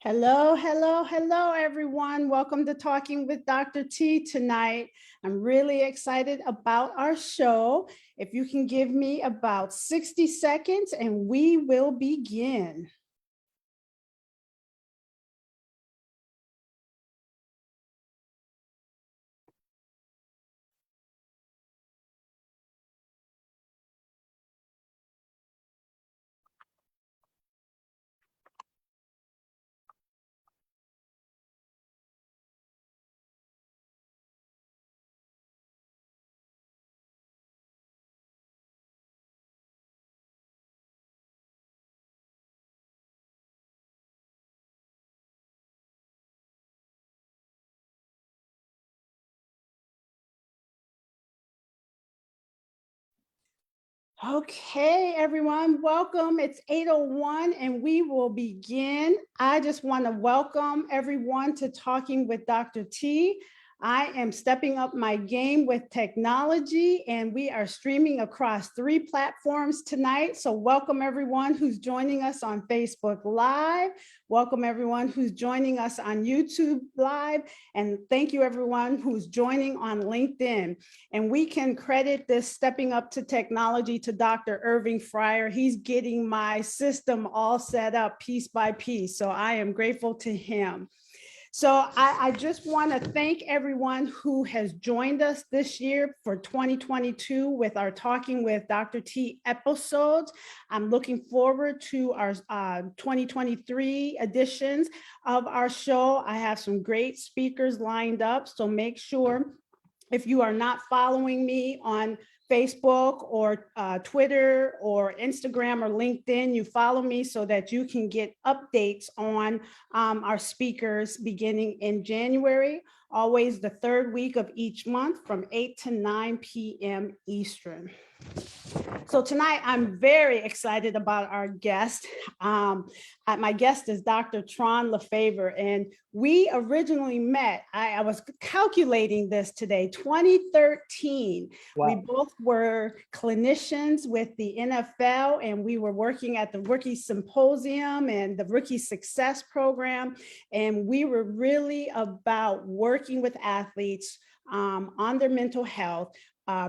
Hello, hello, hello, everyone. Welcome to Talking with Dr. T tonight. I'm really excited about our show. If you can give me about 60 seconds and we will begin. Okay, everyone, welcome. It's 8:01 and we will begin. I just want to welcome everyone to Talking with Dr. T. I am stepping up my game with technology and we are streaming across 3 platforms tonight. So welcome everyone who's joining us on Facebook Live. Welcome everyone who's joining us on YouTube Live. And thank you everyone who's joining on LinkedIn. And we can credit this stepping up to technology to Dr. Irving Fryer. He's getting my system all set up piece by piece. So I am grateful to him. So I just want to thank everyone who has joined us this year for 2022 with our Talking with Dr. T episodes. I'm looking forward to our 2023 editions of our show. I have some great speakers lined up, so make sure if you are not following me on Facebook or Twitter or Instagram or LinkedIn, you follow me so that you can get updates on our speakers beginning in January, always the 3rd week of each month from 8 to 9 p.m. Eastern. So tonight, I'm very excited about our guest. My guest is Dr. Trahern LaFavor, and we originally met, I was calculating this today, 2013. Wow. We both were clinicians with the NFL, and we were working at the Rookie Symposium and the Rookie Success Program, and we were really about working with athletes on their mental health,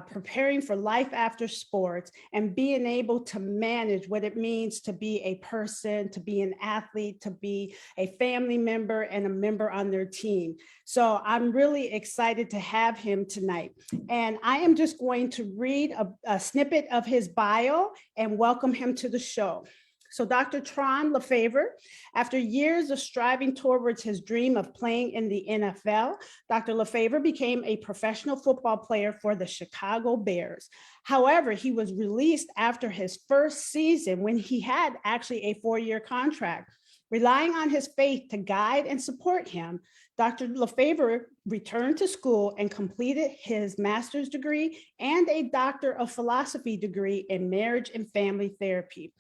preparing for life after sports, and being able to manage what it means to be a person, to be an athlete, to be a family member and a member on their team. So I'm really excited to have him tonight. And I am just going to read a snippet of his bio and welcome him to the show. So Dr. Trahern LaFavor, after years of striving towards his dream of playing in the NFL, Dr. LaFavor became a professional football player for the Chicago Bears. However, he was released after his first season when he had actually a 4-year contract. Relying on his faith to guide and support him, Dr. LaFavor returned to school and completed his master's degree and a Doctor of Philosophy degree in marriage and family therapy.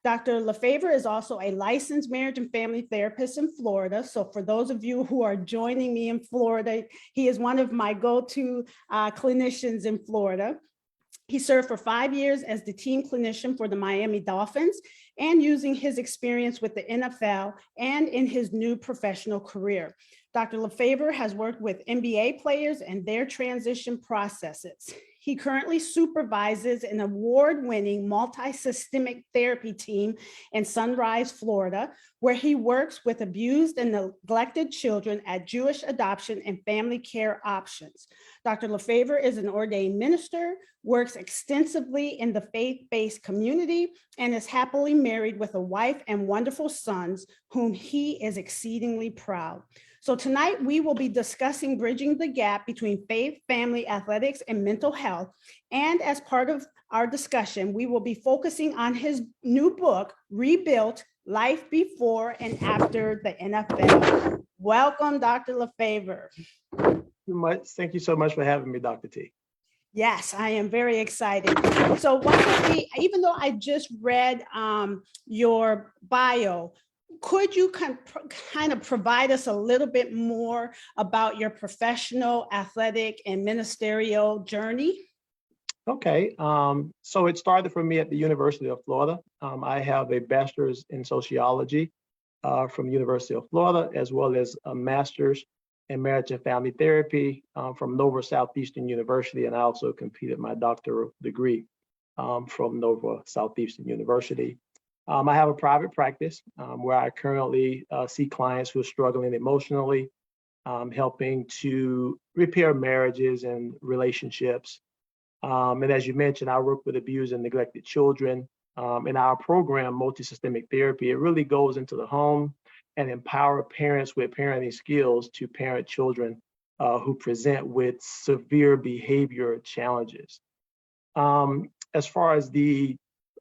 Dr. LaFavor is also a licensed marriage and family therapist in Florida. So for those of you who are joining me in Florida, he is one of my go-to clinicians in Florida. He served for 5 years as the team clinician for the Miami Dolphins and using his experience with the NFL and in his new professional career. Dr. LaFavor has worked with NBA players and their transition processes. He currently supervises an award-winning multi-systemic therapy team in Sunrise, Florida, where he works with abused and neglected children at Jewish Adoption and Family Care Options. Dr. LaFavor is an ordained minister, works extensively in the faith-based community, and is happily married with a wife and wonderful sons, whom he is exceedingly proud. So tonight we will be discussing bridging the gap between faith, family, athletics, and mental health. And as part of our discussion, we will be focusing on his new book, Rebuilt: Life Before and After the NFL. Welcome, Dr. LaFavor. Thank you so much for having me, Dr. T. Yes, I am very excited. So why don't we, even though I just read your bio, could you kind of provide us a little bit more about your professional, athletic, and ministerial journey? Okay, so it started for me at the University of Florida. I have a bachelor's in sociology, from the University of Florida, as well as a master's in marriage and family therapy from Nova Southeastern University. And I also completed my doctoral degree from Nova Southeastern University. I have a private practice where I currently see clients who are struggling emotionally, helping to repair marriages and relationships. And as you mentioned, I work with abused and neglected children. In our program, multisystemic therapy, it really goes into the home and empower parents with parenting skills to parent children who present with severe behavior challenges. As far as the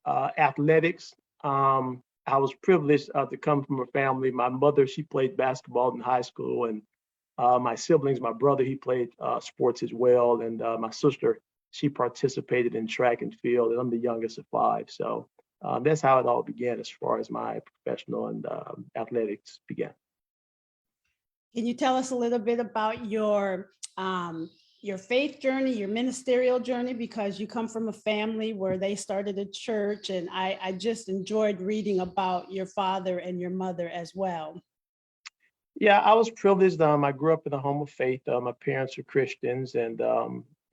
athletics, I was privileged to come from a family. My mother, she played basketball in high school, and my siblings, my brother, he played sports as well, and my sister, she participated in track and field, and I'm the youngest of five. So that's how it all began as far as my professional and athletics began. Can you tell us a little bit about your faith journey, your ministerial journey, because you come from a family where they started a church, and I just enjoyed reading about your father and your mother as well. Yeah, I was privileged. I grew up in a home of faith. My parents are Christians, and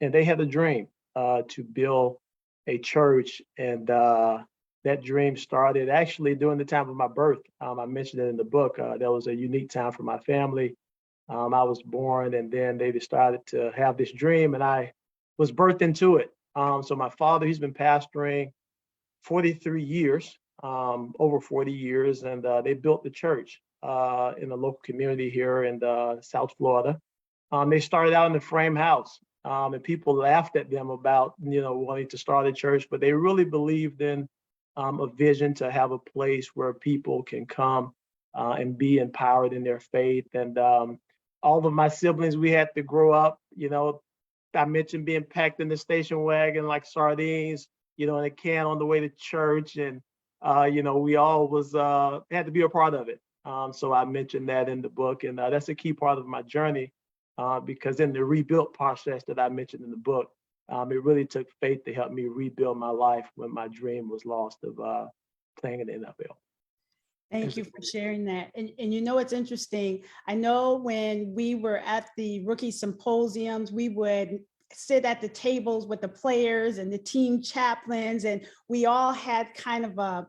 they had a dream to build a church, and that dream started actually during the time of my birth. I mentioned it in the book. That was a unique time for my family. I was born, and then they decided to have this dream, and I was birthed into it. So my father, he's been pastoring 43 years, over 40 years, and they built the church in the local community here in South Florida. They started out in the frame house, and people laughed at them about, wanting to start a church, but they really believed in a vision to have a place where people can come and be empowered in their faith. And all of my siblings, we had to grow up, I mentioned being packed in the station wagon like sardines, in a can on the way to church. And, we all had to be a part of it. So I mentioned that in the book, and that's a key part of my journey because in the rebuild process that I mentioned in the book, it really took faith to help me rebuild my life when my dream was lost of playing in the NFL. Thank you for sharing that. And it's interesting. I know when we were at the rookie symposiums, we would sit at the tables with the players and the team chaplains, and we all had kind of a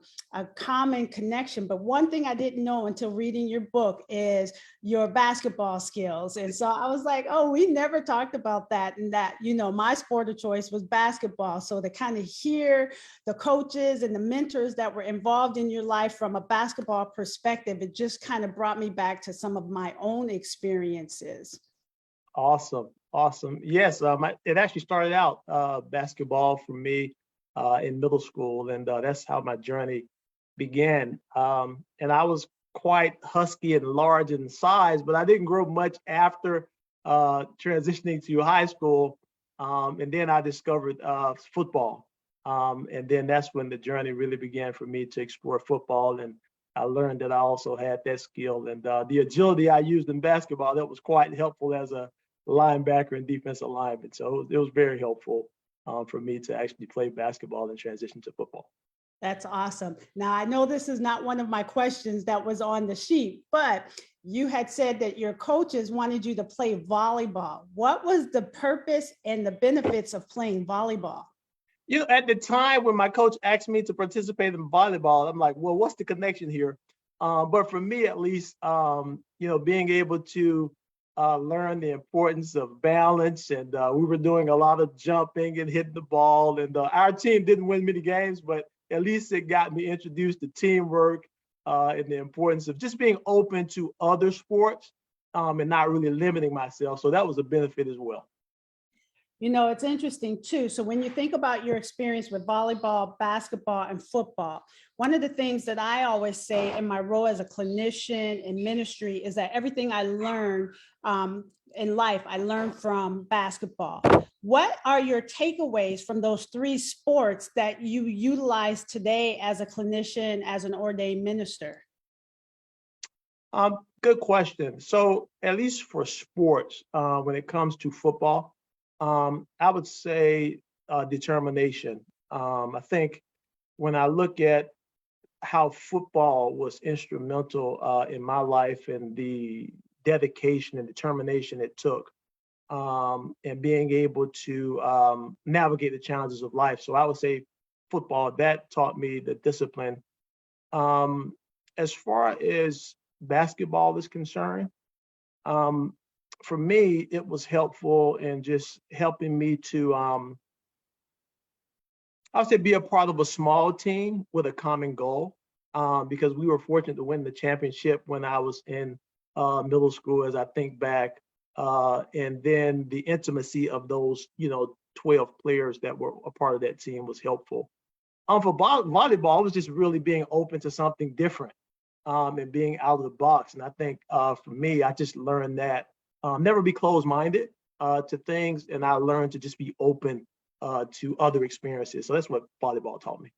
common connection. But one thing I didn't know until reading your book is your basketball skills. And so I was like, oh, we never talked about that. And that, my sport of choice was basketball. So to kind of hear the coaches and the mentors that were involved in your life from a basketball perspective, it just kind of brought me back to some of my own experiences. Awesome. Yes, it actually started out basketball for me in middle school, and that's how my journey began. And I was quite husky and large in size, but I didn't grow much after transitioning to high school. And then I discovered football. And then that's when the journey really began for me to explore football. And I learned that I also had that skill, and the agility I used in basketball, that was quite helpful as a linebacker and defensive lineman. So it was very helpful for me to actually play basketball and transition to football. That's awesome. Now, I know this is not one of my questions that was on the sheet, but you had said that your coaches wanted you to play volleyball. What was the purpose and the benefits of playing volleyball? At the time when my coach asked me to participate in volleyball, I'm like, well, what's the connection here? But for me, at least, being able to learn the importance of balance, and we were doing a lot of jumping and hitting the ball, and our team didn't win many games, but at least it got me introduced to teamwork and the importance of just being open to other sports and not really limiting myself. So that was a benefit as well. It's interesting too. So when you think about your experience with volleyball, basketball, and football, one of the things that I always say in my role as a clinician in ministry is that everything I learn in life, I learned from basketball. What are your takeaways from those three sports that you utilize today as a clinician, as an ordained minister? Good question. So at least for sports, when it comes to football, I would say determination. I think when I look at how football was instrumental in my life and the dedication and determination it took, and being able to navigate the challenges of life. So I would say football, that taught me the discipline. Um, as far as basketball is concerned, um, for me, it was helpful in just helping me to, I would say, be a part of a small team with a common goal. Because we were fortunate to win the championship when I was in middle school, as I think back, and then the intimacy of those, 12 players that were a part of that team was helpful. For volleyball, it was just really being open to something different, and being out of the box. And I think for me, I just learned that never be closed-minded to things, and I learned to just be open to other experiences. So that's what volleyball taught me.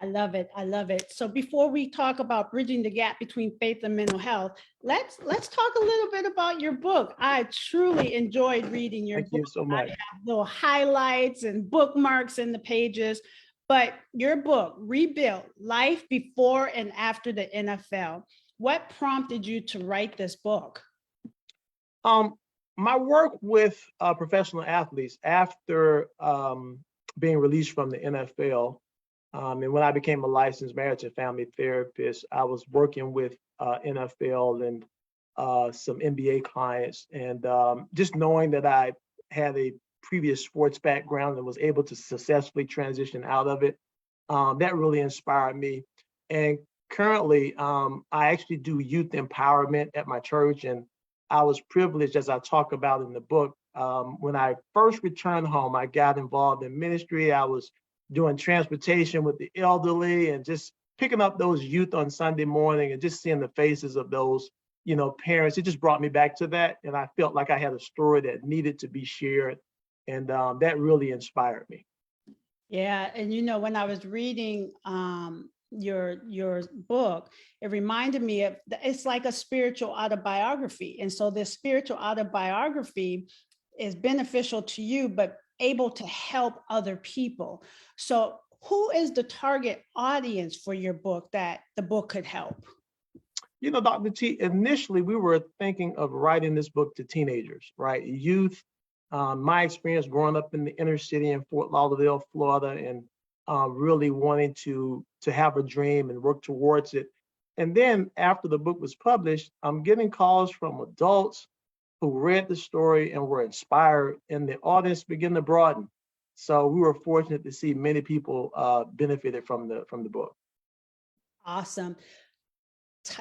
I love it. I love it. So before we talk about bridging the gap between faith and mental health, let's talk a little bit about your book. I truly enjoyed reading your Thank book. you so I much. have little highlights and bookmarks in the pages, but your book, Rebuilt: Life Before and After the NFL. What prompted you to write this book? Um, my work with professional athletes after being released from the NFL, and when I became a licensed marriage and family therapist, I was working with NFL and some NBA clients, and just knowing that I had a previous sports background and was able to successfully transition out of it, that really inspired me. And currently, I actually do youth empowerment at my church, and I was privileged, as I talk about in the book. When I first returned home, I got involved in ministry. I was doing transportation with the elderly and just picking up those youth on Sunday morning and just seeing the faces of those, parents. It just brought me back to that. And I felt like I had a story that needed to be shared. And that really inspired me. Yeah, and when I was reading your book, it reminded me of it's like a spiritual autobiography. And so this spiritual autobiography is beneficial to you, but able to help other people. So who is the target audience for your book that the book could help? Dr. T, initially we were thinking of writing this book to teenagers, right? Youth. My experience growing up in the inner city in Fort Lauderdale, Florida, and really wanting to have a dream and work towards it. And then after the book was published, I'm getting calls from adults who read the story and were inspired, and the audience began to broaden. So we were fortunate to see many people benefited from the book. Awesome.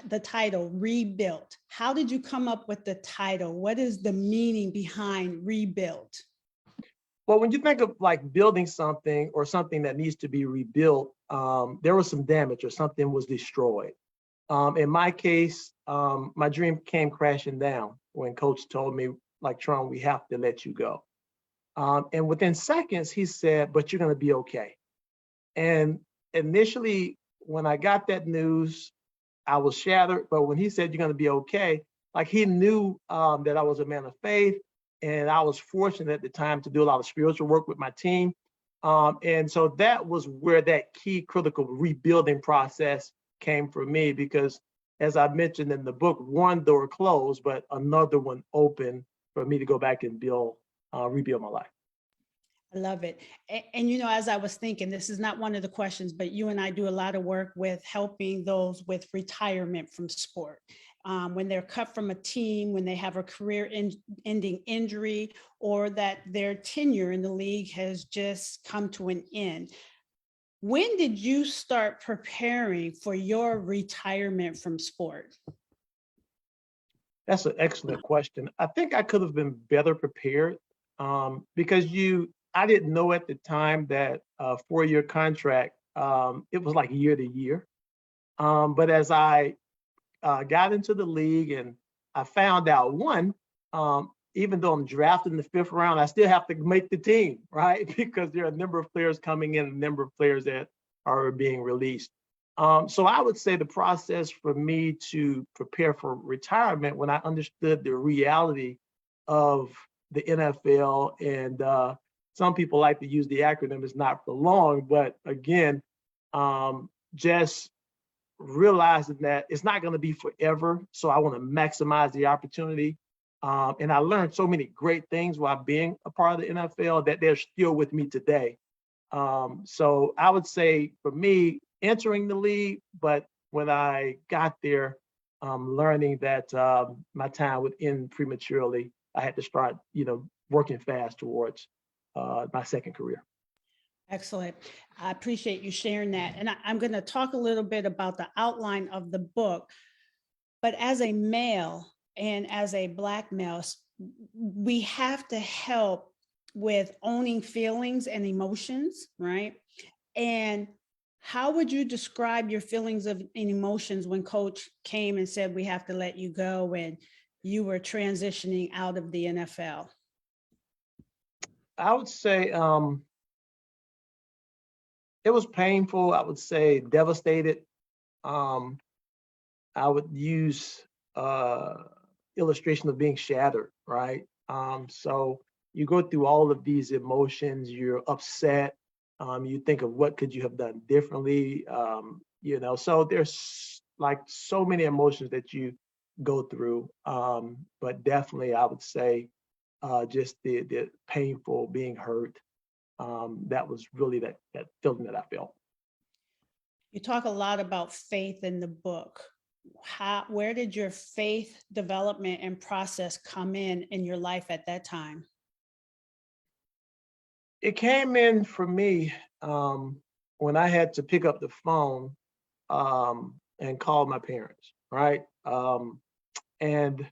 The title, Rebuilt. How did you come up with the title? What is the meaning behind Rebuilt? Well, when you think of like building something or something that needs to be rebuilt, there was some damage or something was destroyed. In my case, my dream came crashing down when Coach told me, like, Trahern, we have to let you go. And within seconds, he said, but you're going to be okay. And initially, when I got that news, I was shattered. But when he said, you're going to be okay, like he knew that I was a man of faith. And I was fortunate at the time to do a lot of spiritual work with my team. And so that was where that key critical rebuilding process came for me, because as I mentioned in the book, one door closed, but another one opened for me to go back and rebuild my life. I love it. And as I was thinking, this is not one of the questions, but you and I do a lot of work with helping those with retirement from sport. When they're cut from a team, when they have a career-ending injury, or that their tenure in the league has just come to an end. When did you start preparing for your retirement from sport? That's an excellent question. I think I could have been better prepared, because I didn't know at the time that a 4-year contract, it was like year to year. But as I got into the league and I found out, one, even though I'm drafted in the 5th round, I still have to make the team, right? Because there are a number of players coming in, a number of players that are being released. So I would say the process for me to prepare for retirement, when I understood the reality of the NFL, and some people like to use the acronym, it's not for long, but again, just realizing that it's not going to be forever. So I want to maximize the opportunity. And I learned so many great things while being a part of the NFL that they're still with me today. So I would say for me, entering the league, but when I got there, learning that my time would end prematurely, I had to start, working fast towards my second career. Excellent. I appreciate you sharing that. And I'm going to talk a little bit about the outline of the book. But as a male and as a Black male, we have to help with owning feelings and emotions, right? And how would you describe your feelings and emotions when Coach came and said, we have to let you go and you were transitioning out of the NFL? I would say it was painful. I would say devastated. Um, I would use illustration of being shattered, right? So you go through all of these emotions. You're upset. You think of what could you have done differently. So there's like so many emotions that you go through. But definitely, I would say just the painful being hurt. That was really that feeling that I felt. You talk a lot about faith in the book. Where did your faith development and process come in your life at that time? It came in for me when I had to pick up the phone and call my parents, right? And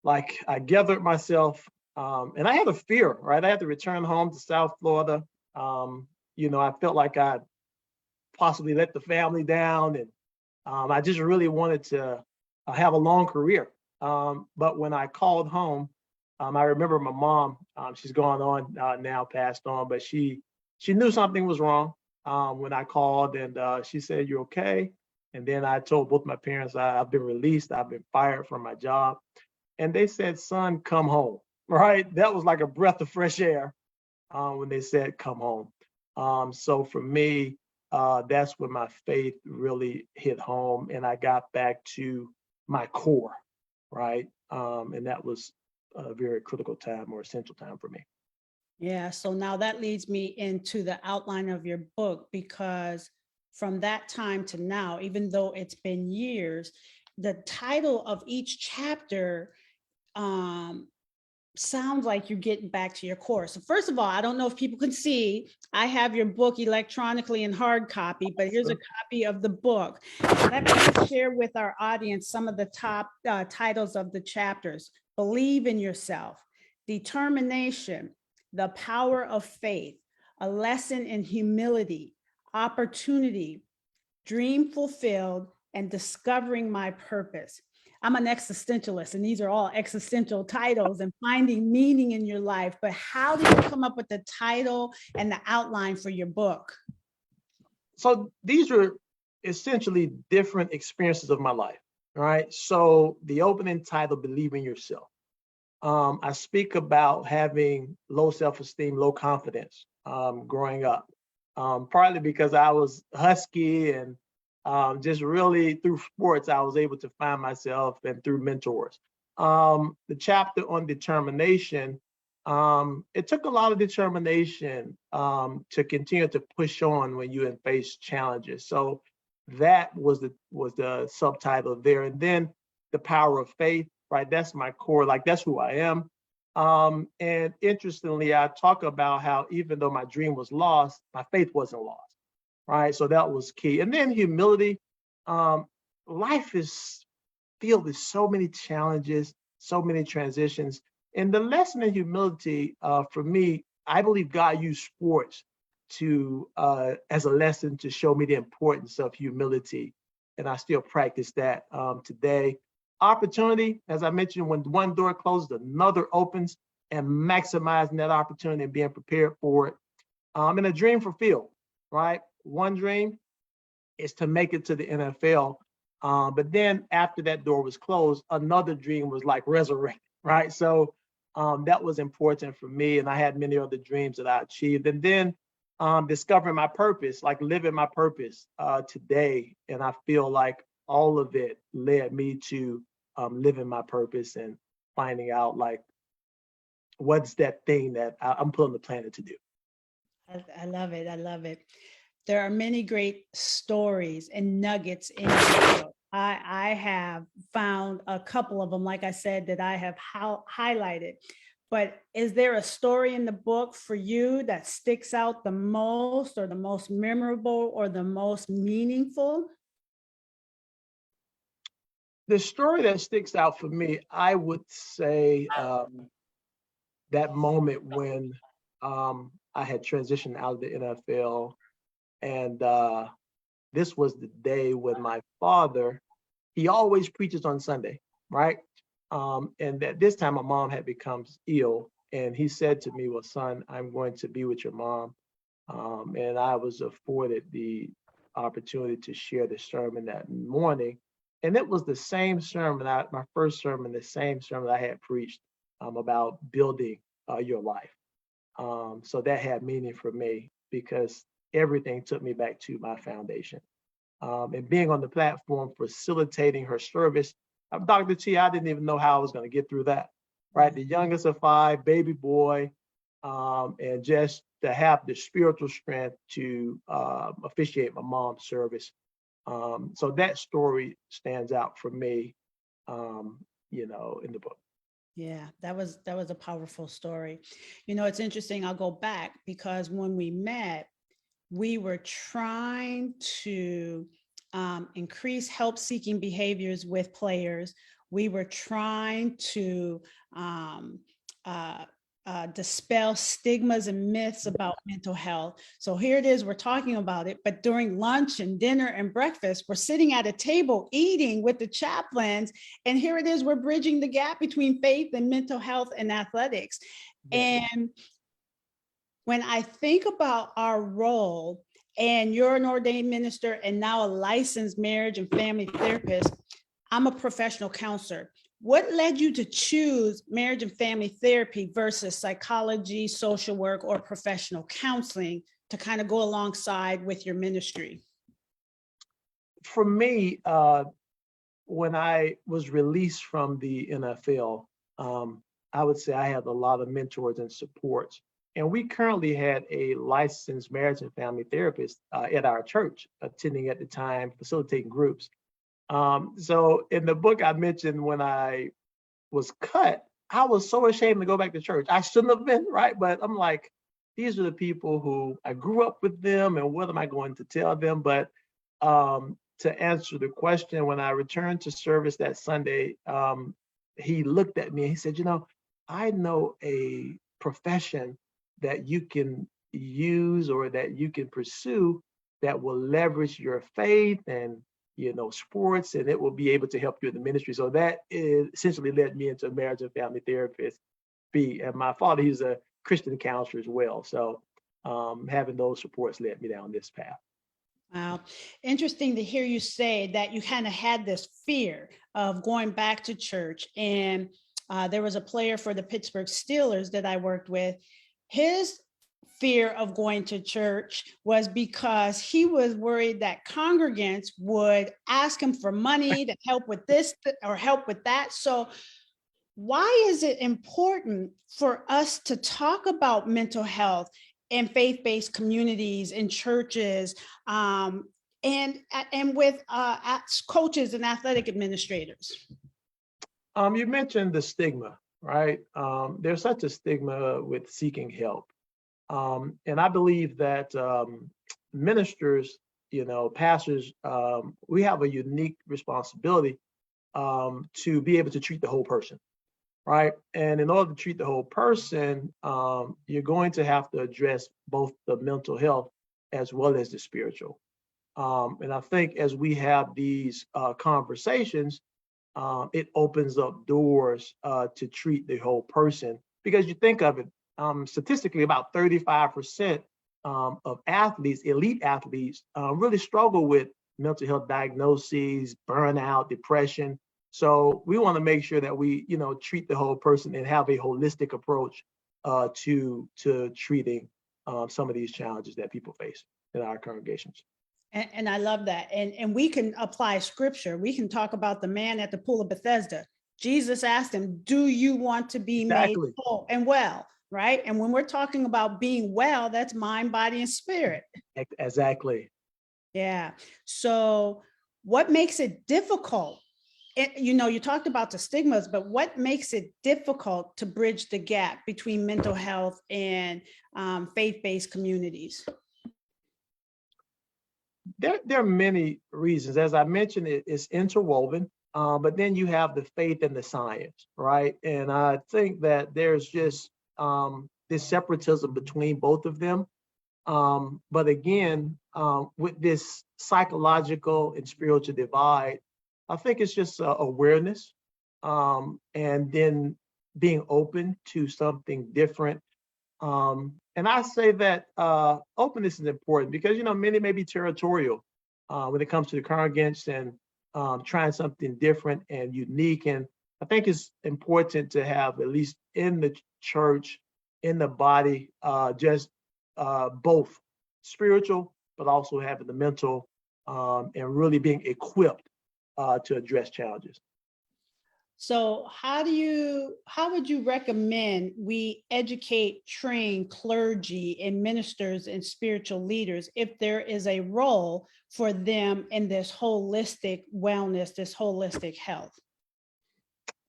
like I gathered myself, and I had a fear, right? I had to return home to South Florida. I felt like I possibly let the family down, and I just really wanted to have a long career. But when I called home, I remember my mom. She's gone on now, passed on, but she knew something was wrong when I called, and she said, "You okay?" And then I told both my parents I've been released. I've been fired from my job, and they said, "Son, come home." Right? That was like a breath of fresh air when they said, "Come home." So for me, that's when my faith really hit home, and I got back to my core, right? And that was a very critical time or essential time for me. Yeah, so now that leads me into the outline of your book, because from that time to now, even though it's been years, the title of each chapter um, sounds like you're getting back to your core. So first of all, I don't know if people can see, I have your book electronically in hard copy, but here's a copy of the book. Let me just share with our audience some of the top titles of the chapters. Believe in yourself, determination, the power of faith, a lesson in humility, opportunity, dream fulfilled, and discovering my purpose. I'm an existentialist, and these are all existential titles and finding meaning in your life. But how did you come up with the title and the outline for your book? So these are essentially different experiences of my life, right? So the opening title, Believe in Yourself. I speak about having low self-esteem, low confidence growing up, partly because I was husky and just really through sports, I was able to find myself and through mentors. The chapter on determination, it took a lot of determination to continue to push on when you face challenges. So that was the subtitle there. And then the power of faith, right? That's my core, like that's who I am. And interestingly, I talk about how even though my dream was lost, my faith wasn't lost, right? So that was key. And then humility. Life is filled with so many challenges, so many transitions. And the lesson in humility, for me, I believe God used sports to as a lesson to show me the importance of humility, and I still practice that today. Opportunity, as I mentioned, when one door closes, another opens, and maximizing that opportunity and being prepared for it. And a dream fulfilled, right? One dream is to make it to the NFL. But then after that door was closed, another dream was like resurrected, right? So that was important for me. And I had many other dreams that I achieved. And then discovering my purpose, like living my purpose today. And I feel like all of it led me to living my purpose and finding out like what's that thing that I'm put on the planet to do. I love it. I love it. There are many great stories and nuggets in the book. I have found a couple of them, like I said, that I have highlighted. But is there a story in the book for you that sticks out the most, or the most memorable, or the most meaningful? The story that sticks out for me, I would say that moment when I had transitioned out of the NFL, and this was the day when my father, he always preaches on Sunday, right? And at this time, my mom had become ill, and he said to me, "Well, son, I'm going to be with your mom." And I was afforded the opportunity to share the sermon that morning. And it was the same sermon, my first sermon, the same sermon I had preached about building your life. So that had meaning for me because everything took me back to my foundation. And being on the platform, facilitating her service, Dr. T, I didn't even know how I was going to get through that, right? The youngest of five, baby boy, and just to have the spiritual strength to officiate my mom's service. So that story stands out for me, in the book. Yeah, that was a powerful story. It's interesting. I'll go back because when we met, we were trying to increase help-seeking behaviors with players. We were trying to dispel stigmas and myths about mental health. So here it is, we're talking about it, but during lunch and dinner and breakfast, we're sitting at a table eating with the chaplains. And here it is, we're bridging the gap between faith and mental health and athletics. Yeah. And when I think about our role, and you're an ordained minister and now a licensed marriage and family therapist, I'm a professional counselor. What led you to choose marriage and family therapy versus psychology, social work, or professional counseling to kind of go alongside with your ministry? For me, when I was released from the NFL, I would say I had a lot of mentors and supports. And we currently had a licensed marriage and family therapist at our church, attending at the time, facilitating groups. So in the book, I mentioned when I was cut, I was so ashamed to go back to church. I shouldn't have been, right? But I'm like, these are the people who I grew up with them, and what am I going to tell them? But to answer the question, when I returned to service that Sunday, he looked at me and he said, I know a profession that you can use or that you can pursue that will leverage your faith and sports, and it will be able to help you in the ministry. So that essentially led me into marriage and family therapist. And my father, he's a Christian counselor as well. So having those supports led me down this path. Wow. Interesting to hear you say that you kind of had this fear of going back to church. And there was a player for the Pittsburgh Steelers that I worked with. His fear of going to church was because he was worried that congregants would ask him for money to help with this or help with that. So why is it important for us to talk about mental health in faith-based communities, in churches, and with coaches and athletic administrators? You mentioned the stigma, right? There's such a stigma with seeking help. And I believe that ministers, pastors, we have a unique responsibility to be able to treat the whole person, right? And in order to treat the whole person, you're going to have to address both the mental health as well as the spiritual. And I think as we have these conversations, it opens up doors to treat the whole person. Because you think of it, statistically, about 35% of athletes, elite athletes, really struggle with mental health diagnoses, burnout, depression. So we want to make sure that we, treat the whole person and have a holistic approach to treating some of these challenges that people face in our congregations. And I love that. And we can apply scripture. We can talk about the man at the pool of Bethesda. Jesus asked him, do you want to be made Exactly. whole and well? Right. And when we're talking about being well, that's mind, body, and spirit. Exactly. Yeah. So what makes it difficult? You talked about the stigmas, but what makes it difficult to bridge the gap between mental health and faith-based communities? There are many reasons. As I mentioned, it's interwoven, but then you have the faith and the science, right? And I think that there's just this separatism between both of them. But again, with this psychological and spiritual divide, I think it's just awareness, and then being open to something different. And I say that openness is important because, many may be territorial when it comes to the congregants and trying something different and unique. And I think it's important to have, at least in the church, in the body, just both spiritual, but also having the mental, and really being equipped to address challenges. So how would you recommend we educate, train clergy and ministers and spiritual leaders if there is a role for them in this holistic wellness, this holistic health?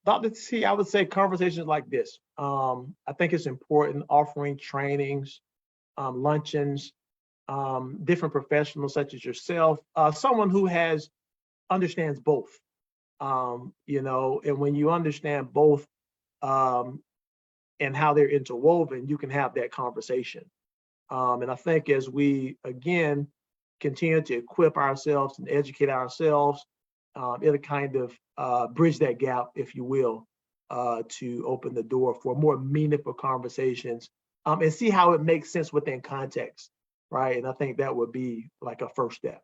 Dr. T, I would say conversations like this. I think it's important offering trainings, luncheons, different professionals such as yourself, someone who understands both. And when you understand both, and how they're interwoven, you can have that conversation. And I think as we, again, continue to equip ourselves and educate ourselves, it'll kind of bridge that gap, if you will, to open the door for more meaningful conversations, and see how it makes sense within context, right? And I think that would be like a first step.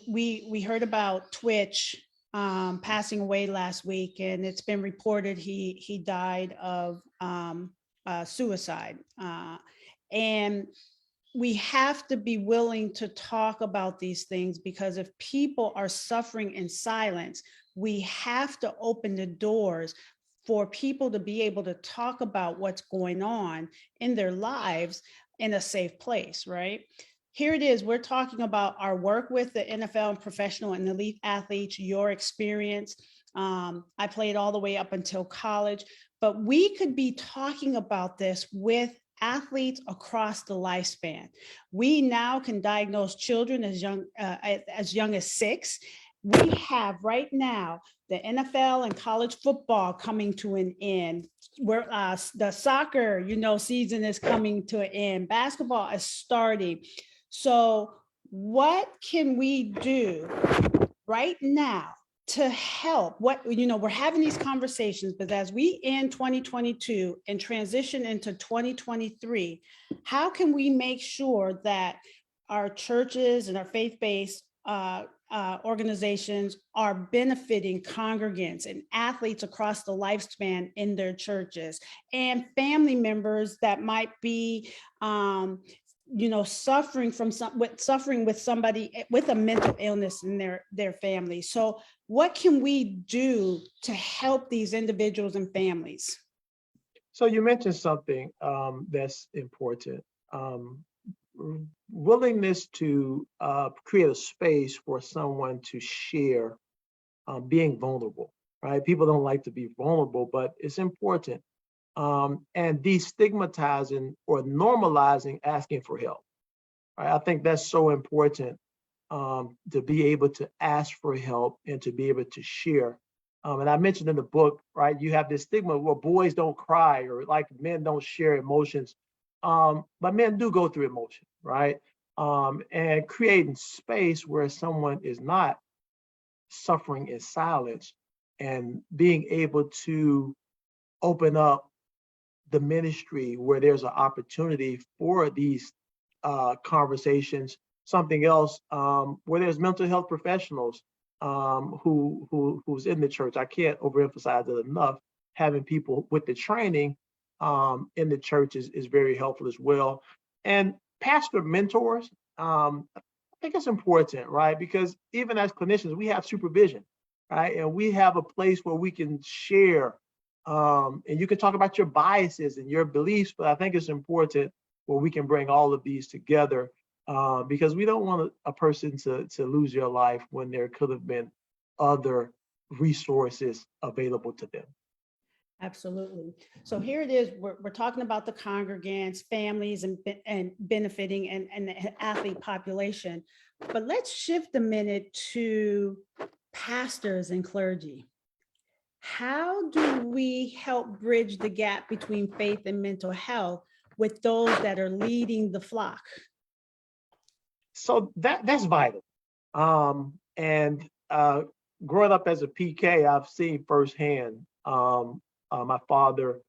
We heard about Twitch passing away last week, and it's been reported he died of suicide. And we have to be willing to talk about these things, because if people are suffering in silence, we have to open the doors for people to be able to talk about what's going on in their lives in a safe place, right? Here it is. We're talking about our work with the NFL and professional and elite athletes, your experience. I played all the way up until college, but we could be talking about this with athletes across the lifespan. We now can diagnose children as young as 6. We have right now the NFL and college football coming to an end. Where the soccer, season is coming to an end. Basketball is starting. So what can we do right now to help? We're having these conversations, but as we end 2022 and transition into 2023, how can we make sure that our churches and our faith-based organizations are benefiting congregants and athletes across the lifespan in their churches, and family members that might be suffering with somebody with a mental illness in their family? So what can we do to help these individuals and families? So you mentioned something that's important. Willingness to create a space for someone to share, being vulnerable, right? People don't like to be vulnerable, but it's important. And destigmatizing or normalizing asking for help. Right? I think that's so important, to be able to ask for help and to be able to share. And I mentioned in the book, right, you have this stigma where boys don't cry, or like men don't share emotions, but men do go through emotion, right? And creating space where someone is not suffering in silence, and being able to open up the ministry where there's an opportunity for these conversations. Something else, where there's mental health professionals who's in the church. I can't overemphasize it enough. Having people with the training in the church is very helpful as well. And pastor mentors, I think it's important, right? Because even as clinicians, we have supervision, right? And we have a place where we can share, and you can talk about your biases and your beliefs, but I think it's important where we can bring all of these together, because we don't want a person to lose their life when there could have been other resources available to them. Absolutely. So here it is. We're talking about the congregants, families, and benefiting and the athlete population. But let's shift a minute to pastors and clergy. How do we help bridge the gap between faith and mental health with those that are leading the flock? So that's vital. And growing up as a PK, I've seen firsthand. My father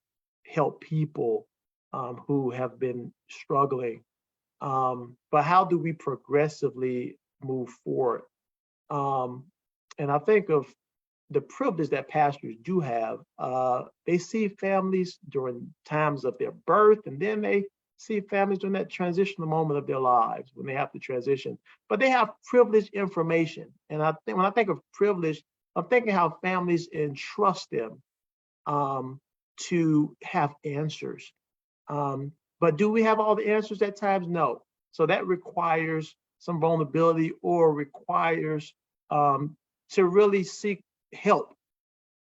help people who have been struggling. But how do we progressively move forward? And I think of the privilege that pastors do have. They see families during times of their birth, and then they see families during that transitional moment of their lives when they have to transition. But they have privileged information. And I think when I think of privilege, I'm thinking how families entrust them to have answers. But do we have all the answers at times? No. So that requires some vulnerability or requires to really seek help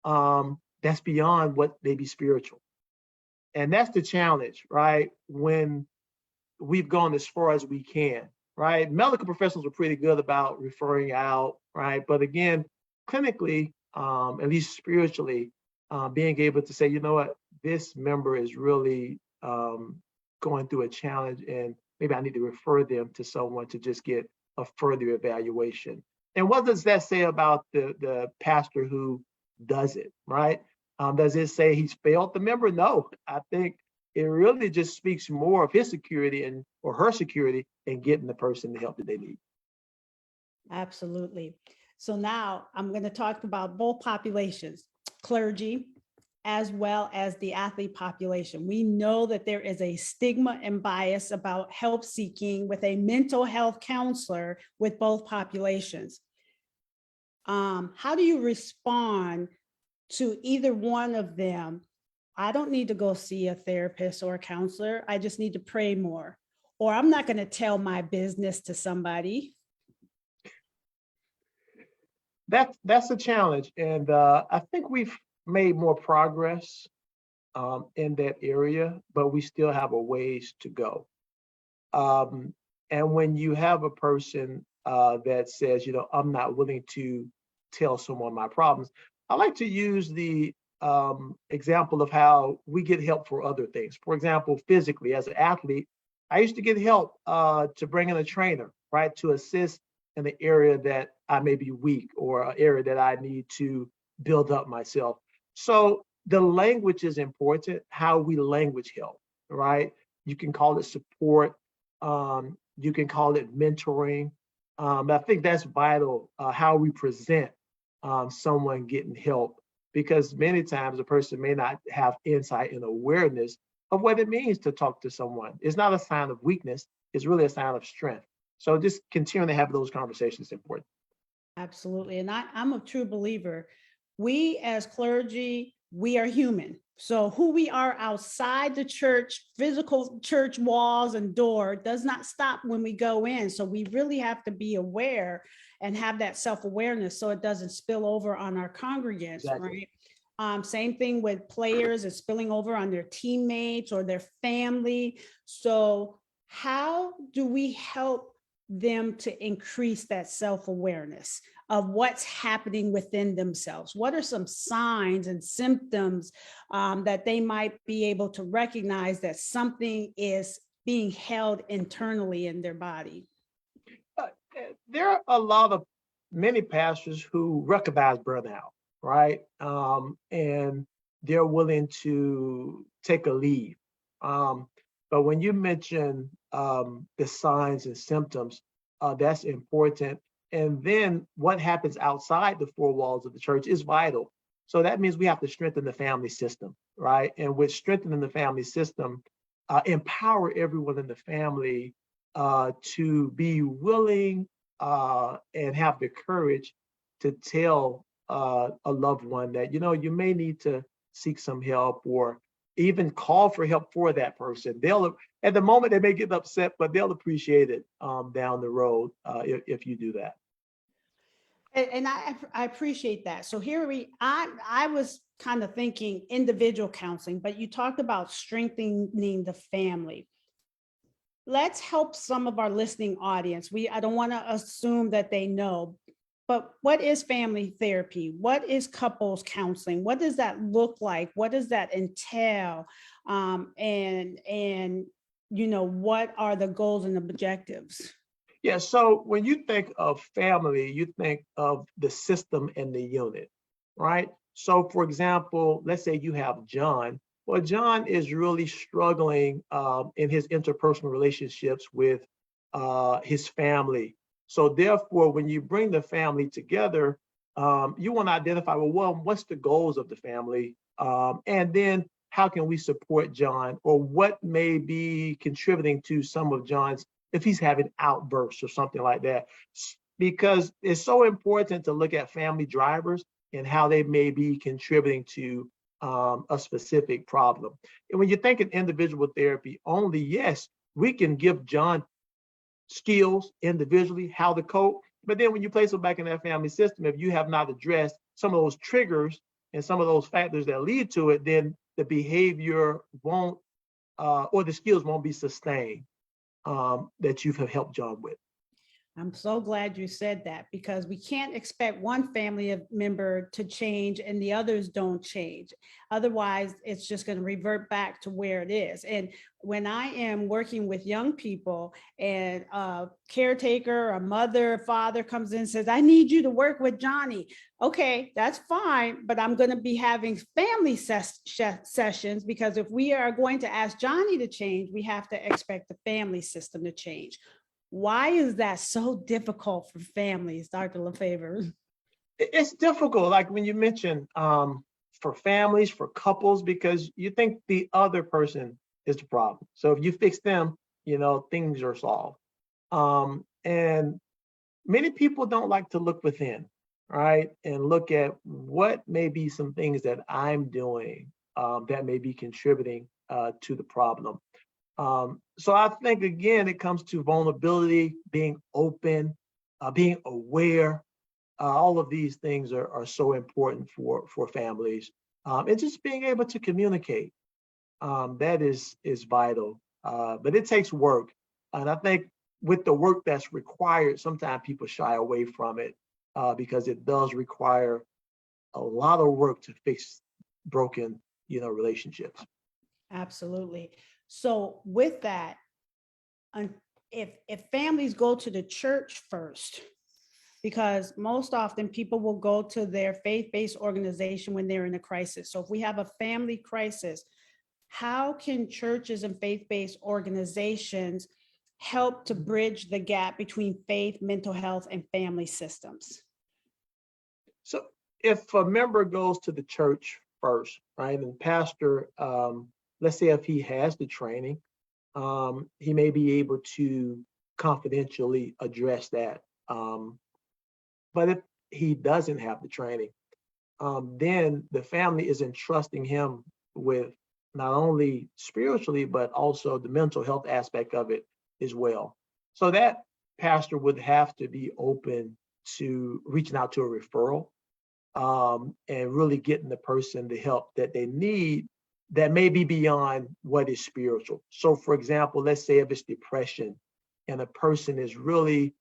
that's beyond what may be spiritual. And that's the challenge, right? When we've gone as far as we can, right? Medical professionals are pretty good about referring out, right? But again, clinically, at least spiritually, being able to say, you know what, this member is really going through a challenge, and maybe I need to refer them to someone to just get a further evaluation. And what does that say about the pastor who does it, right? Does it say he's failed the member? No, I think it really just speaks more of his security or her security in getting the person the help that they need. Absolutely. So now I'm going to talk about both populations, clergy as well as the athlete population. We know that there is a stigma and bias about help seeking with a mental health counselor with both populations. How do you respond to either one of them? I don't need to go see a therapist or a counselor. I just need to pray more. Or I'm not going to tell my business to somebody. That's a challenge. And I think we've made more progress in that area, but we still have a ways to go. And when you have a person that says, you know, I'm not willing to tell someone my problems, I like to use the example of how we get help for other things. For example, physically, as an athlete, I used to get help to bring in a trainer, right, to assist in the area that I may be weak or an area that I need to build up myself. So the language is important, how we language help, right? You can call it support. You can call it mentoring. I think that's vital, how we present someone getting help, because many times a person may not have insight and awareness of what it means to talk to someone. It's not a sign of weakness. It's really a sign of strength. So just continuing to have those conversations is important. Absolutely. And I'm a true believer. We as clergy, we are human. So who we are outside the church, physical church walls and door does not stop when we go in. So we really have to be aware and have that self-awareness so it doesn't spill over on our congregants, exactly. Right? Same thing with players, it's spilling over on their teammates or their family. So how do we help them to increase that self-awareness of what's happening within themselves? What are some signs and symptoms that they might be able to recognize that something is being held internally in their body? There are many pastors who recognize burnout, right? And they're willing to take a leave. But when you mention the signs and symptoms, that's important. And then what happens outside the four walls of the church is vital. So that means we have to strengthen the family system, right? And with strengthening the family system, empower everyone in the family to be willing and have the courage to tell a loved one that, you may need to seek some help, or even call for help for that person. They'll, at the moment, they may get upset, but they'll appreciate it down the road if you do that. And I appreciate that. So I was kind of thinking individual counseling, but you talked about strengthening the family. Let's help some of our listening audience. I don't want to assume that they know, but what is family therapy? What is couples counseling? What does that look like? What does that entail? And what are the goals and objectives? Yeah, so when you think of family, you think of the system and the unit, right? So, for example, let's say you have John. Well, John is really struggling in his interpersonal relationships with his family. So, therefore, when you bring the family together, you want to identify, well, what's the goals of the family? And then how can we support John, or what may be contributing to some of John's, if he's having outbursts or something like that, because it's so important to look at family drivers and how they may be contributing to a specific problem. And when you think of individual therapy only, yes, we can give John skills individually, how to cope. But then when you place them back in that family system, if you have not addressed some of those triggers and some of those factors that lead to it, then the behavior won't, or the skills won't be sustained that you have helped John with. I'm so glad you said that, because we can't expect one family member to change and the others don't change. Otherwise, it's just going to revert back to where it is. And when I am working with young people and a caretaker, a mother, father comes in and says, I need you to work with Johnny. Okay, that's fine, but I'm going to be having family sessions, because if we are going to ask Johnny to change, we have to expect the family system to change. Why is that so difficult for families, Dr. LaFavor? It's difficult, like when you mentioned for families, for couples, because you think the other person is the problem. So if you fix them, things are solved. And many people don't like to look within, right? And look at what may be some things that I'm doing that may be contributing to the problem. So I think, again, it comes to vulnerability, being open, being aware. All of these things are so important for families. And just being able to communicate, that is vital. But it takes work. And I think with the work that's required, sometimes people shy away from it because it does require a lot of work to fix broken, relationships. Absolutely. So with that, if families go to the church first, because most often people will go to their faith-based organization when they're in a crisis. So if we have a family crisis, how can churches and faith-based organizations help to bridge the gap between faith, mental health, and family systems? So if a member goes to the church first, right, and pastor, let's say if he has the training, he may be able to confidentially address that. But if he doesn't have the training, then the family is entrusting him with not only spiritually, but also the mental health aspect of it as well. So that pastor would have to be open to reaching out to a referral and really getting the person the help that they need that may be beyond what is spiritual. So, for example, let's say if it's depression and a person is really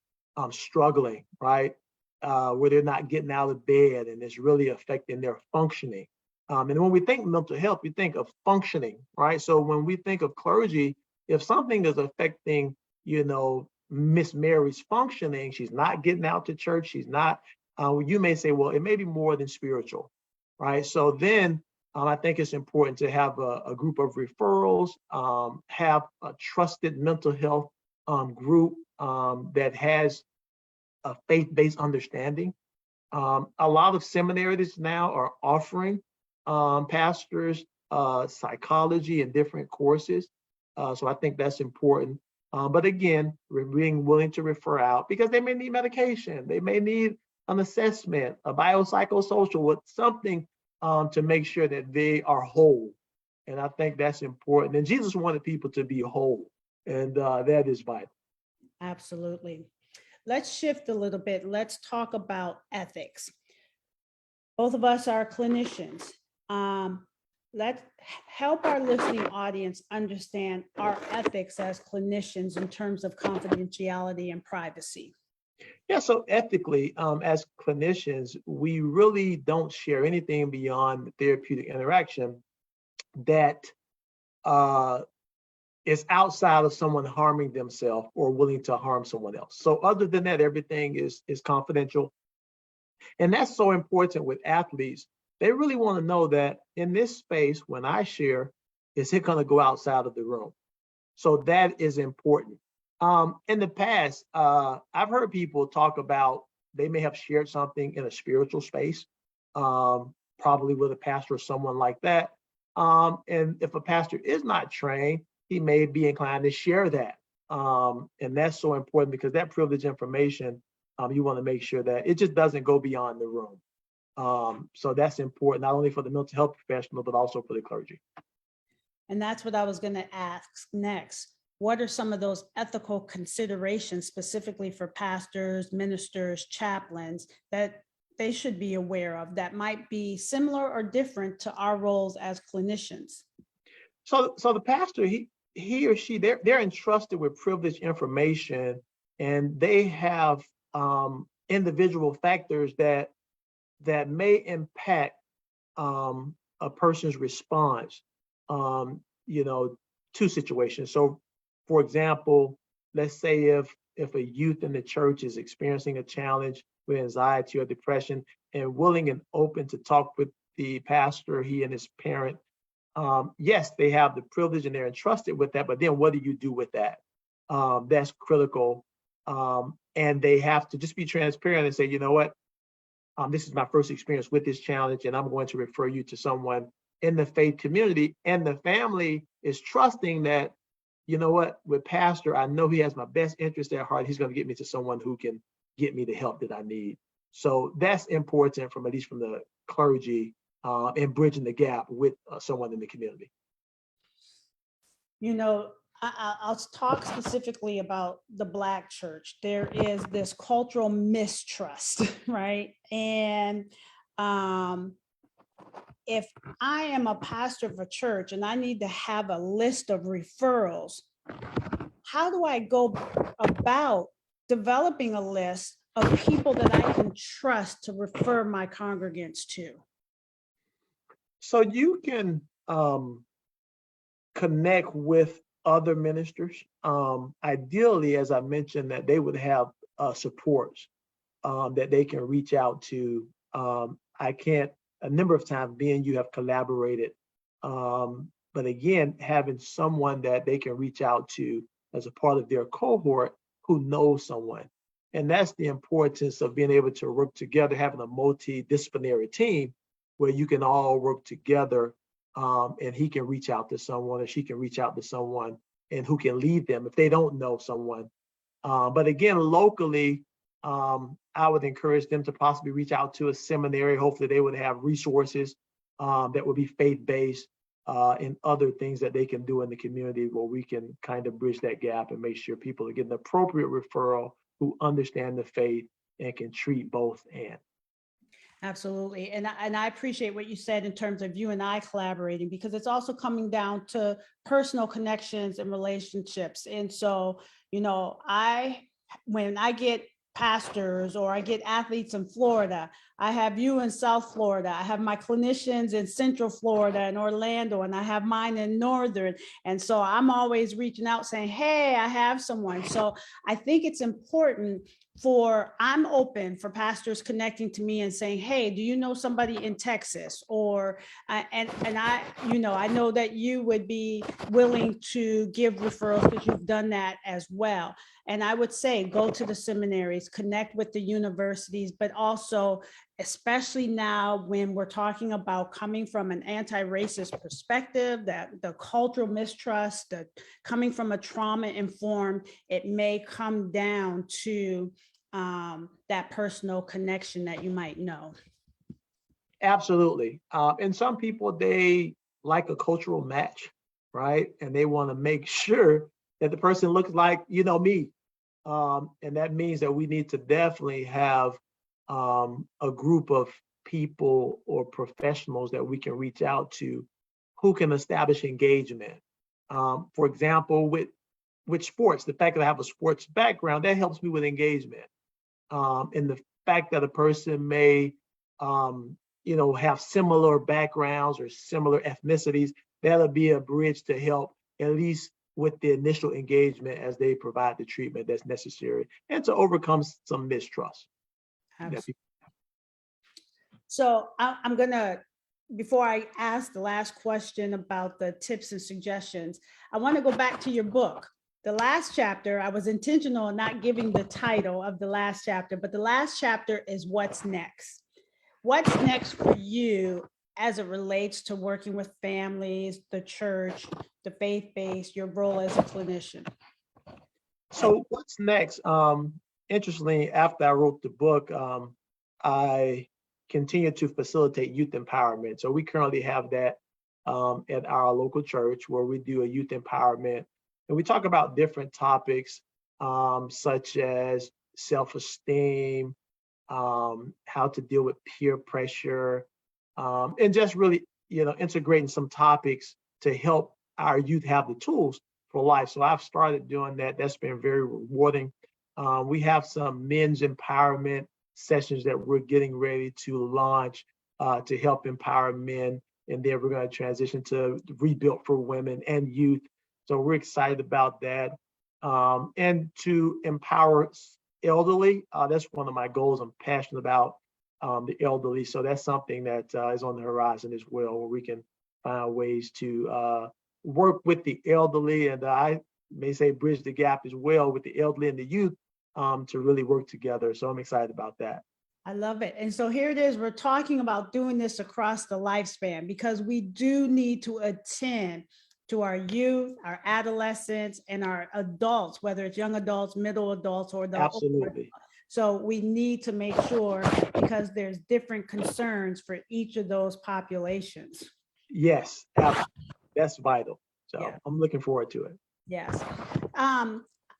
struggling, right? Where they're not getting out of bed and it's really affecting their functioning. And when we think mental health, we think of functioning, right? So when we think of clergy, if something is affecting, Miss Mary's functioning, she's not getting out to church, she's not, you may say, well, it may be more than spiritual, right? So then I think it's important to have a group of referrals, have a trusted mental health group that has a faith-based understanding. A lot of seminaries now are offering pastors psychology and different courses. So I think that's important. But again, we're being willing to refer out because they may need medication. They may need an assessment, a biopsychosocial, with something to make sure that they are whole. And I think that's important. And Jesus wanted people to be whole, and that is vital. Absolutely. Let's shift a little bit. Let's talk about ethics. Both of us are clinicians. Let's help our listening audience understand our ethics as clinicians in terms of confidentiality and privacy. Yeah, so ethically, as clinicians, we really don't share anything beyond the therapeutic interaction that is outside of someone harming themselves or willing to harm someone else. So other than that, everything is confidential. And that's so important with athletes. They really want to know that in this space, when I share, is it going to go outside of the room? So that is important. In the past, I've heard people talk about they may have shared something in a spiritual space, probably with a pastor or someone like that. And if a pastor is not trained, he may be inclined to share that. And that's so important because that privileged information, you want to make sure that it just doesn't go beyond the room. So that's important, not only for the mental health professional, but also for the clergy. And that's what I was going to ask next. What are some of those ethical considerations specifically for pastors, ministers, chaplains that they should be aware of that might be similar or different to our roles as clinicians? So the pastor, he or she, they're entrusted with privileged information, and they have individual factors that may impact a person's response, to situations. So, for example, let's say if a youth in the church is experiencing a challenge with anxiety or depression and willing and open to talk with the pastor, he and his parent, yes, they have the privilege and they're entrusted with that, but then what do you do with that? That's critical. And they have to just be transparent and say, you know what, this is my first experience with this challenge, and I'm going to refer you to someone in the faith community. And the family is trusting that, you know what, with pastor, I know he has my best interest at heart. He's going to get me to someone who can get me the help that I need. So that's important from at least from the clergy and bridging the gap with someone in the community. I'll talk specifically about the Black church. There is this cultural mistrust, right? And if I am a pastor of a church and I need to have a list of referrals, how do I go about developing a list of people that I can trust to refer my congregants to? So you can connect with other ministers. Ideally, as I mentioned, that they would have supports that they can reach out to. A number of times, me and you have collaborated. But again, having someone that they can reach out to as a part of their cohort who knows someone. And that's the importance of being able to work together, having a multidisciplinary team where you can all work together, and he can reach out to someone or she can reach out to someone and who can lead them if they don't know someone. But again, locally, I would encourage them to possibly reach out to a seminary. Hopefully they would have resources that would be faith-based and other things that they can do in the community where we can kind of bridge that gap and make sure people are getting appropriate referral who understand the faith and can treat both and. Absolutely. And I appreciate what you said in terms of you and I collaborating, because it's also coming down to personal connections and relationships. And so, when I get pastors or I get athletes in Florida, I have you in South Florida, I have my clinicians in Central Florida and Orlando, and I have mine in Northern. And so I'm always reaching out saying, hey, I have someone. So I think it's important I'm open for pastors connecting to me and saying, hey, do you know somebody in Texas? Or, and I know that you would be willing to give referrals because you've done that as well. And I would say, go to the seminaries, colleges, connect with the universities, but also, especially now when we're talking about coming from an anti-racist perspective, that the cultural mistrust, that coming from a trauma-informed, it may come down to that personal connection that you might know. Absolutely. And some people, they like a cultural match, right? And they want to make sure that the person looks like, me. And that means that we need to definitely have a group of people or professionals that we can reach out to who can establish engagement. For example, with sports, the fact that I have a sports background, that helps me with engagement. And the fact that a person may, have similar backgrounds or similar ethnicities, that'll be a bridge to help at least with the initial engagement as they provide the treatment that's necessary and to overcome some mistrust. So I'm gonna, before I ask the last question about the tips and suggestions, I want to go back to your book. The last chapter, I was intentional in not giving the title of the last chapter, but the last chapter is what's next. What's next for you as it relates to working with families, the church, the faith-based, your role as a clinician? So what's next? Interestingly, after I wrote the book, I continue to facilitate youth empowerment. So we currently have that at our local church where we do a youth empowerment. And we talk about different topics such as self-esteem, how to deal with peer pressure, and just really, integrating some topics to help our youth have the tools for life. So I've started doing that. That's been very rewarding. We have some men's empowerment sessions that we're getting ready to launch to help empower men. And then we're going to transition to Rebuilt for Women and Youth. So we're excited about that. And to empower elderly, that's one of my goals. I'm passionate about the elderly. So that's something that is on the horizon as well, where we can find ways to work with the elderly, and I may say bridge the gap as well with the elderly and the youth to really work together. So I'm excited about that. I love it. And so here it is. We're talking about doing this across the lifespan because we do need to attend to our youth, our adolescents, and our adults, whether it's young adults, middle adults, or the Absolutely. So we need to make sure, because there's different concerns for each of those populations. Yes, absolutely. That's vital. So Yeah. I'm looking forward to it. Yes.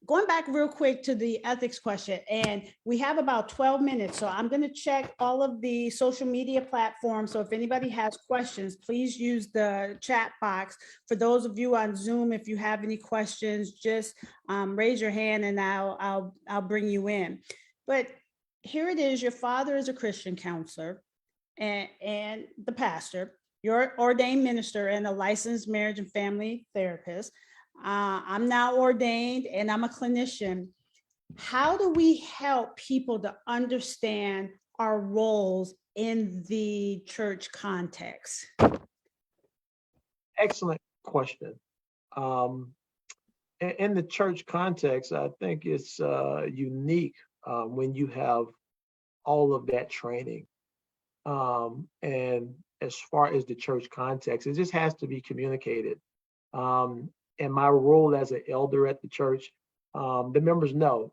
Going back real quick to the ethics question, and we have about 12 minutes, so I'm going to check all of the social media platforms. So if anybody has questions, please use the chat box. For those of you on Zoom, if you have any questions, just raise your hand and I'll bring you in. But here it is. Your father is a Christian counselor and the pastor. You're an ordained minister and a licensed marriage and family therapist. I'm now ordained and I'm a clinician. How do we help people to understand our roles in the church context? Excellent question. In the church context, I think it's unique when you have all of that training. And as far as the church context, it just has to be communicated. And my role as an elder at the church, the members know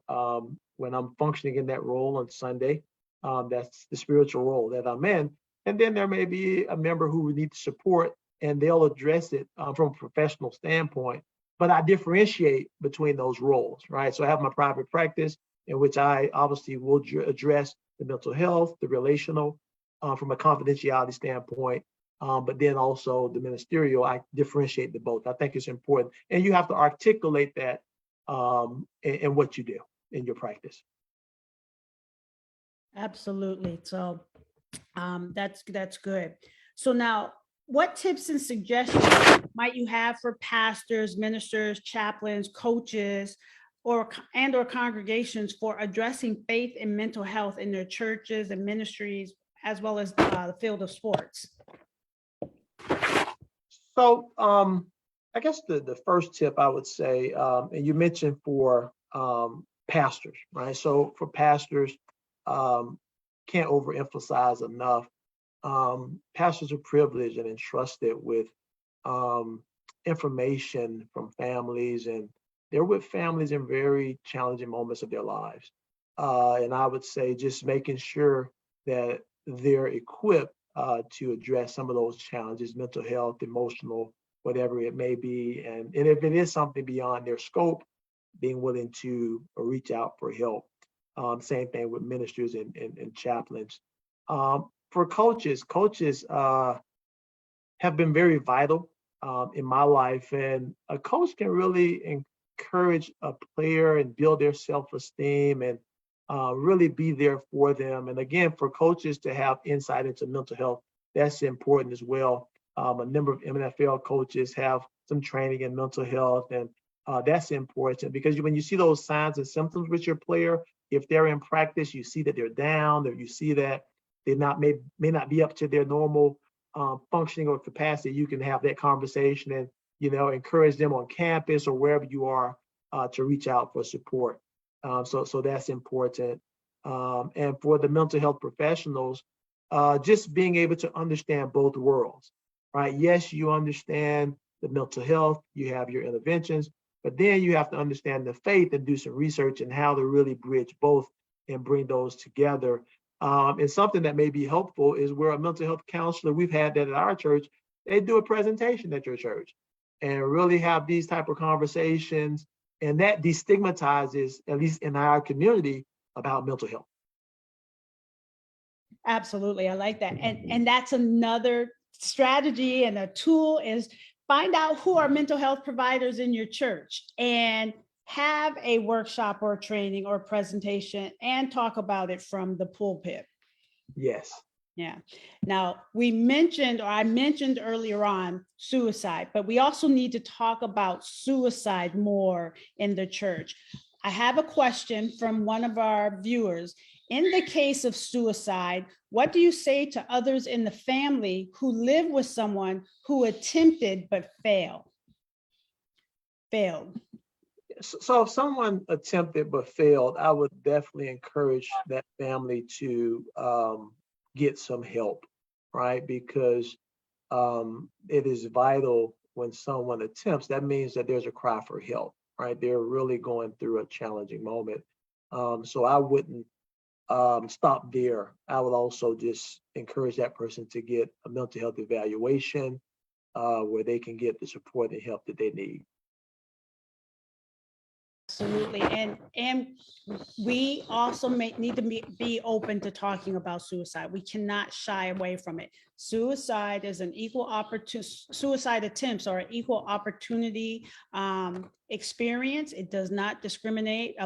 when I'm functioning in that role on Sunday, that's the spiritual role that I'm in. And then there may be a member who would need support and they'll address it from a professional standpoint. But I differentiate between those roles, right? So I have my private practice in which I obviously will address the mental health, the relational, from a confidentiality standpoint. But then also the ministerial, I differentiate the both. I think it's important. And you have to articulate that in what you do in your practice. Absolutely. So that's good. So now, what tips and suggestions might you have for pastors, ministers, chaplains, coaches, or congregations for addressing faith and mental health in their churches and ministries, as well as the field of sports? So I guess the first tip I would say, and you mentioned for pastors, right? So for pastors, can't overemphasize enough. Pastors are privileged and entrusted with um, information from families, and they're with families in very challenging moments of their lives. And I would say just making sure that they're equipped to address some of those challenges, mental health, emotional, whatever it may be. And if it is something beyond their scope, being willing to reach out for help. Same thing with ministers and chaplains. For coaches have been very vital in my life, and a coach can really encourage a player and build their self-esteem and really be there for them. And again, for coaches to have insight into mental health, that's important as well. A number of NFL coaches have some training in mental health, and that's important because when you see those signs and symptoms with your player, if they're in practice, you see that they're down, or you see that they may not be up to their normal functioning or capacity. You can have that conversation and encourage them on campus or wherever you are to reach out for support. So that's important. And for the mental health professionals, just being able to understand both worlds, right? Yes, you understand the mental health, you have your interventions, but then you have to understand the faith and do some research and how to really bridge both and bring those together. And something that may be helpful is where a mental health counselor, we've had that at our church, they do a presentation at your church and really have these type of conversations. And that destigmatizes, at least in our community, about mental health. Absolutely. I like that. And that's another strategy and a tool is find out who are mental health providers in your church and have a workshop or training or presentation and talk about it from the pulpit. Yes. Yeah. Now, I mentioned earlier on suicide, but we also need to talk about suicide more in the church. I have a question from one of our viewers. In the case of suicide, what do you say to others in the family who live with someone who attempted but failed? So if someone attempted but failed, I would definitely encourage that family to get some help, right? Because it is vital when someone attempts, that means that there's a cry for help, right? They're really going through a challenging moment. So I wouldn't stop there. I would also just encourage that person to get a mental health evaluation where they can get the support and help that they need. Absolutely. And we also need to be open to talking about suicide. We cannot shy away from it. Suicide is an equal opportunity, suicide attempts are an equal opportunity experience. It does not discriminate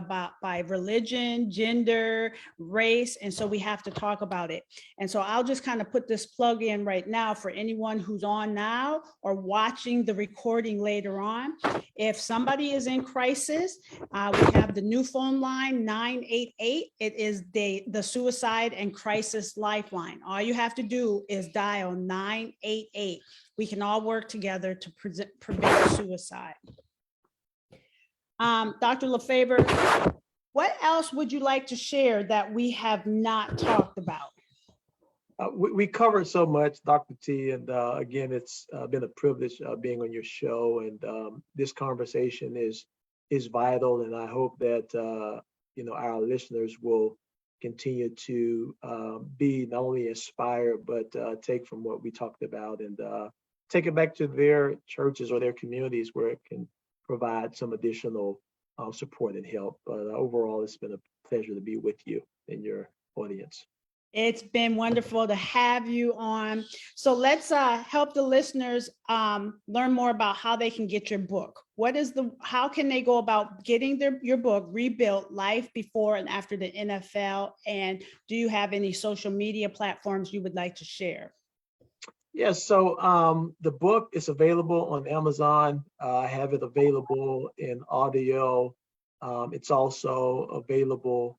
by religion, gender, race. And so we have to talk about it. And so I'll just kind of put this plug in right now for anyone who's on now or watching the recording later on. If somebody is in crisis, we have the new phone line 988. It is the suicide and crisis lifeline. All you have to do is dial 988. We can all work together to prevent suicide. Dr. LaFavor, what else would you like to share that we have not talked about? We covered so much, Dr. T, and again, it's been a privilege being on your show, and this conversation is vital, and I hope that our listeners will continue to be not only inspired but take from what we talked about and take it back to their churches or their communities where it can provide some additional support and help. But overall, it's been a pleasure to be with you and your audience. It's been wonderful to have you on. So let's help the listeners learn more about how they can get your book. How can they go about getting your book, Rebuilt: Life Before and After the NFL? And do you have any social media platforms you would like to share? Yes, so the book is available on Amazon. I have it available in audio. It's also available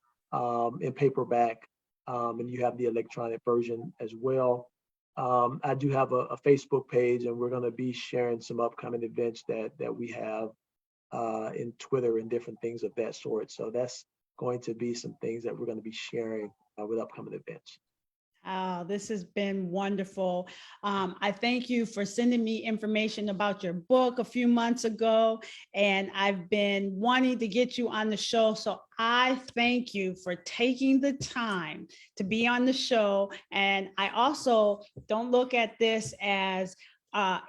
in paperback. And you have the electronic version as well. I do have a Facebook page, and we're going to be sharing some upcoming events that we have in Twitter and different things of that sort. So that's going to be some things that we're going to be sharing with upcoming events. Oh, this has been wonderful. I thank you for sending me information about your book a few months ago, and I've been wanting to get you on the show. So I thank you for taking the time to be on the show. And I also don't look at this as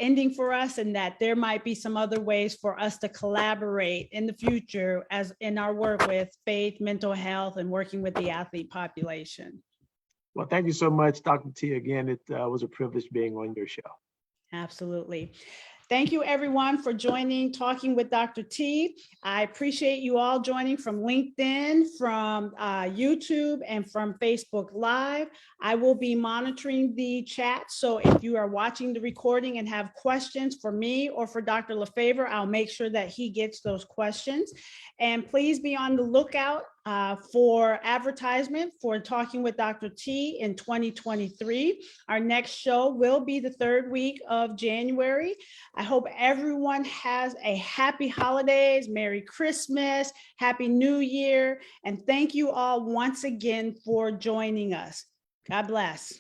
ending for us, and that there might be some other ways for us to collaborate in the future as in our work with faith, mental health, and working with the athlete population. Well, thank you so much, Dr. T. Again, it was a privilege being on your show. Absolutely. Thank you, everyone, for joining Talking with Dr. T. I appreciate you all joining from LinkedIn, from YouTube, and from Facebook Live. I will be monitoring the chat. So if you are watching the recording and have questions for me or for Dr. LaFavor, I'll make sure that he gets those questions. And please be on the lookout for advertisement for Talking with Dr. T in 2023. Our next show will be the third week of January. I hope everyone has a happy holidays, Merry Christmas, Happy New Year, and thank you all once again for joining us. God bless.